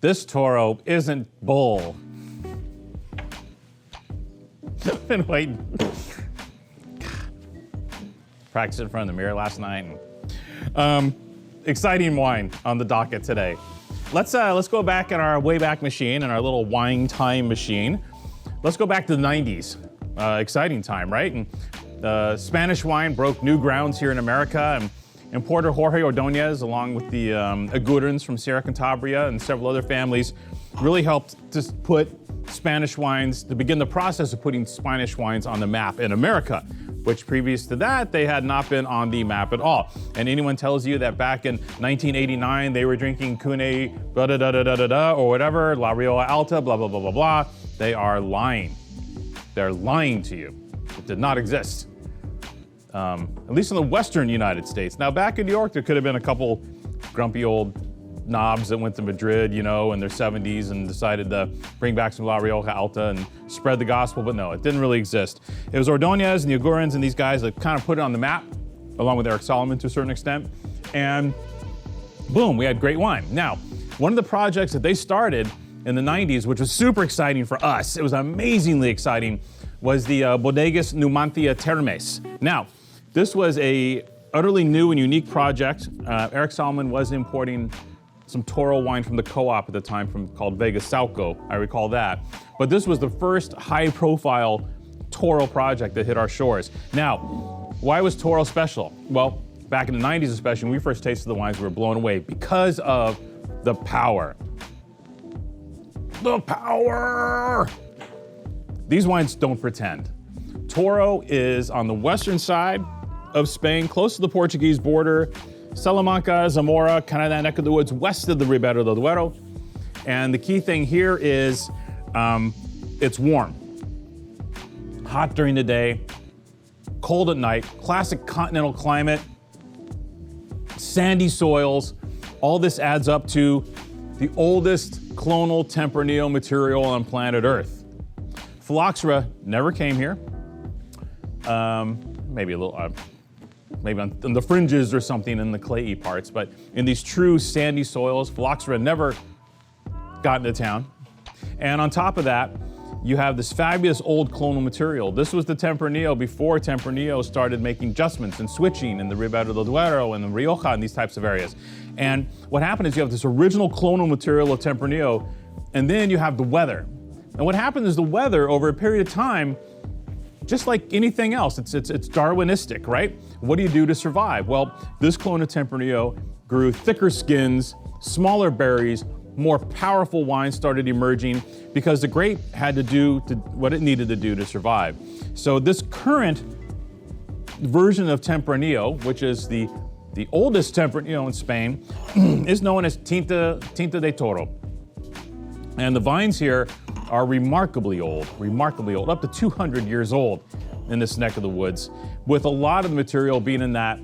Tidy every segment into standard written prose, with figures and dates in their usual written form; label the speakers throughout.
Speaker 1: This Toro isn't bull. I've been waiting. Practiced in front of the mirror last night. Exciting wine on the docket today. Let's go back in our Wayback Machine, in our little wine time machine. Let's go back to the 90s. Exciting time, right? And Spanish wine broke new grounds here in America. And importer Jorge Ordonez, along with the Agudins from Sierra Cantabria and several other families, really helped to put Spanish wines, to begin the process of putting Spanish wines on the map in America, which previous to that, they had not been on the map at all. And anyone tells you that back in 1989, they were drinking Cune, da-da-da-da-da-da, or whatever, La Rioja Alta, blah, blah, blah, blah, blah, they are lying. They're lying to you. It did not exist. At least in the Western United States. Now, back in New York, there could have been a couple grumpy old knobs that went to Madrid, you know, in their 70s and decided to bring back some La Rioja Alta and spread the gospel, but no, it didn't really exist. It was Ordonez and the Agurins and these guys that kind of put it on the map, along with Eric Solomon to a certain extent, and boom, we had great wine. Now, one of the projects that they started in the 90s, which was super exciting for us, it was amazingly exciting, was the Bodegas Numantia Termes. Now, this was a utterly new and unique project. Eric Solomon was importing some Toro wine from the co-op at the time called Vegas Sauco, I recall that. But this was the first high-profile Toro project that hit our shores. Now, why was Toro special? Well, back in the 90s especially, when we first tasted the wines, we were blown away because of the power. The power! These wines don't pretend. Toro is on the western side of Spain, close to the Portuguese border, Salamanca, Zamora, kind of that neck of the woods, west of the Ribera del Duero. And the key thing here is it's warm. Hot during the day, cold at night, classic continental climate, sandy soils. All this adds up to the oldest clonal Tempranillo material on planet Earth. Phylloxera never came here. Maybe a little, maybe on the fringes or something in the clayey parts, but in these true sandy soils, Phylloxera never got into town. And on top of that, you have this fabulous old clonal material. This was the Tempranillo before Tempranillo started making adjustments and switching in the Ribera del Duero and the Rioja and these types of areas. And what happened is you have this original clonal material of Tempranillo, and then you have the weather. And what happened is the weather over a period of time, just like anything else, it's Darwinistic, right? What do you do to survive? Well, this clone of Tempranillo grew thicker skins, smaller berries, more powerful wines started emerging because the grape had to do what it needed to do to survive. So this current version of Tempranillo, which is the oldest Tempranillo in Spain, is known as Tinta de Toro. And the vines here are remarkably old, up to 200 years old in this neck of the woods, with a lot of the material being in that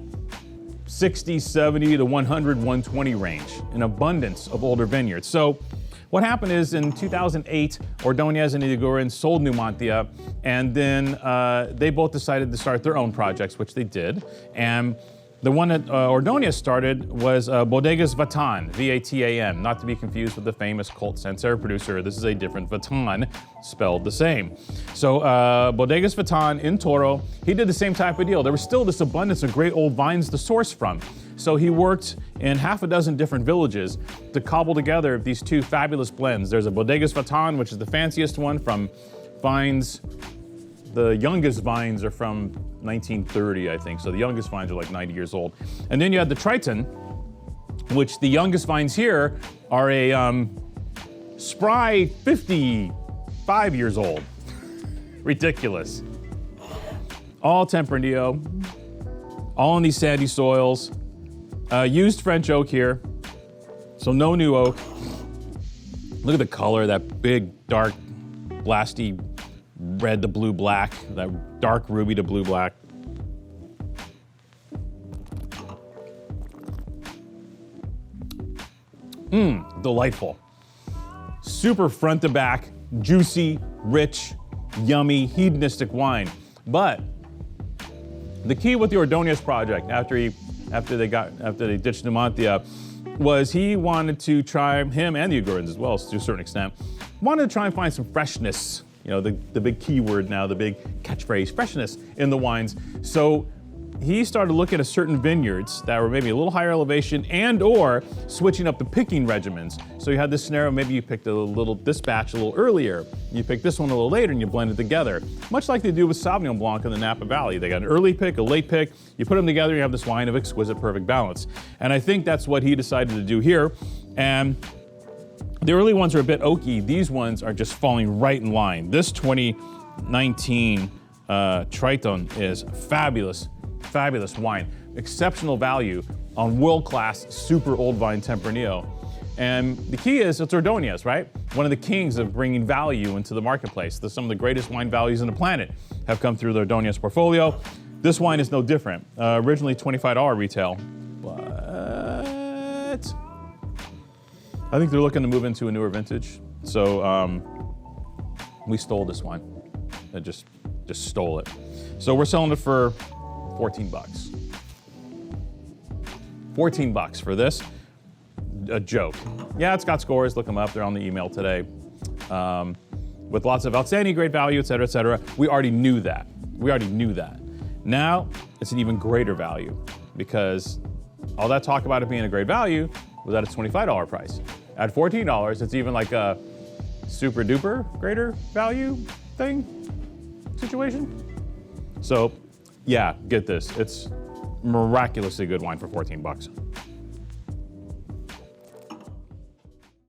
Speaker 1: 60, 70 to 100, 120 range, an abundance of older vineyards. So what happened is in 2008, Ordonez and Iguren sold Numantia, and then they both decided to start their own projects, which they did. And the one that Ordonez started was Bodegas Vatan, V-A-T-A-N, not to be confused with the famous cult Sancerre producer. This is a different Vatan, spelled the same. So Bodegas Vatan in Toro, he did the same type of deal. There was still this abundance of great old vines to source from. So he worked in half a dozen different villages to cobble together these two fabulous blends. There's a Bodegas Vatan, which is the fanciest one, from vines. The youngest vines are from 1930, I think. So the youngest vines are like 90 years old. And then you have the Triton, which the youngest vines here are a spry 55 years old. Ridiculous. All Tempranillo, all in these sandy soils. Used French oak here, so no new oak. Look at the color, that big, dark, blasty red to blue black, that dark ruby to blue black. Delightful. Super front to back, juicy, rich, yummy, hedonistic wine. But the key with the Ordonez project, after they ditched Numantia, was he wanted to try, him and the Igorans as well, to a certain extent, wanted to try and find some freshness, you know, the big keyword now, the big catchphrase, freshness in the wines. So he started looking at certain vineyards that were maybe a little higher elevation and or switching up the picking regimens. So you had this scenario, maybe you picked this batch a little earlier, you picked this one a little later and you blend it together. Much like they do with Sauvignon Blanc in the Napa Valley. They got an early pick, a late pick, you put them together, you have this wine of exquisite, perfect balance. And I think that's what he decided to do here. And the early ones are a bit oaky. These ones are just falling right in line. This 2019 Triton is fabulous wine. Exceptional value on world-class, super old vine Tempranillo. And the key is it's Ordonez, right? One of the kings of bringing value into the marketplace. Some of the greatest wine values on the planet have come through the Ordonez portfolio. This wine is no different. Originally $25 retail, but I think they're looking to move into a newer vintage. So we stole this wine. I just stole it. So we're selling it for 14 bucks. 14 bucks for this. A joke. Yeah, it's got scores. Look them up. They're on the email today. With lots of outstanding great value, et cetera, et cetera. We already knew that. Now it's an even greater value because all that talk about it being a great value was at a $25 price. At $14, it's even like a super duper greater value situation. So yeah, get this. It's miraculously good wine for 14 bucks.